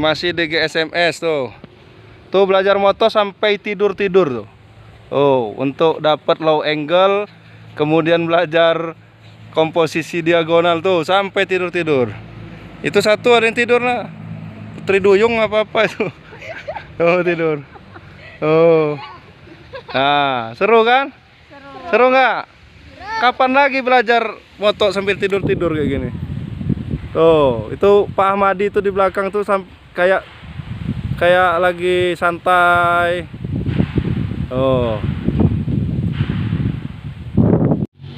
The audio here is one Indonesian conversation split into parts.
Masih di GSMS tuh. Tuh belajar moto sampai tidur-tidur tuh. Oh, untuk dapat low angle, kemudian belajar komposisi diagonal tuh sampai tidur-tidur. Itu satu ada yang tidur lah. Putri Duyung apa-apa itu. Oh, tidur. Oh. Nah, seru kan? Seru nggak? Kapan lagi belajar moto sambil tidur-tidur kayak gini? Tuh, itu Pak Ahmadi tuh di belakang tuh kayak lagi santai. Oh.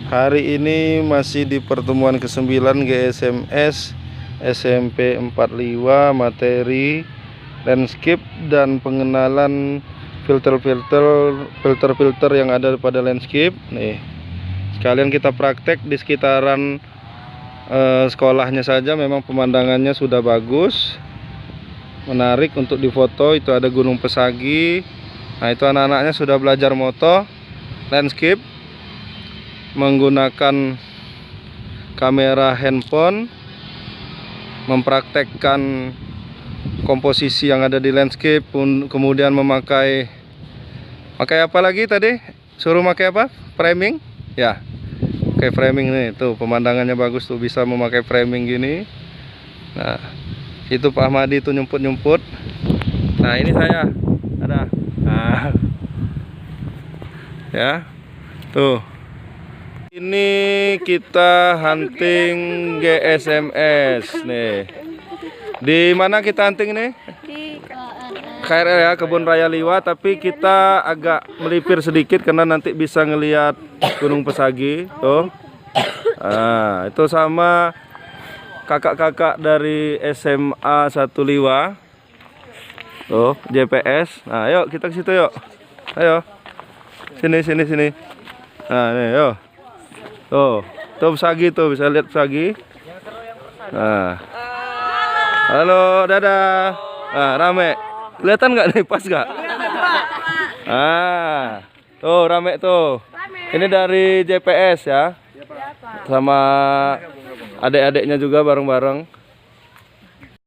Hari ini masih di pertemuan ke-9 GSMS SMP 45, materi landscape dan pengenalan filter yang ada pada landscape. Nih, sekalian kita praktek di sekitaran sekolahnya saja. Memang pemandangannya sudah bagus, menarik untuk difoto. Itu ada Gunung Pesagi. Nah, itu anak-anaknya sudah belajar moto landscape menggunakan kamera handphone, mempraktekkan komposisi yang ada di landscape, kemudian memakai apa lagi tadi? Suruh pakai apa? Framing? Ya. Oke, framing nih. Tuh pemandangannya bagus tuh, bisa memakai framing gini. Nah, itu Pak Ahmadi tuh nyumput-nyumput. Nah, ini saya. Ada. Nah. Ya. Tuh. Ini kita hunting GSMS nih. Di mana kita hunting nih? Di KRL ya, Kebun Raya Liwa, tapi kita agak melipir sedikit karena nanti bisa ngelihat Gunung Pesagi tuh. Nah, itu sama kakak-kakak dari SMA 1 Liwa. Tuh, JPS. Nah, yuk kita ke situ yuk. Ayo. Sini. Nah, nih, yuk. Tuh Pesagi tuh, bisa lihat Pesagi. Nah. Halo, dadah. Nah, rame. Kelihatan nggak nih, pas nggak? Ah, tuh rame tuh. Ini dari JPS ya, sama adik-adiknya juga bareng-bareng.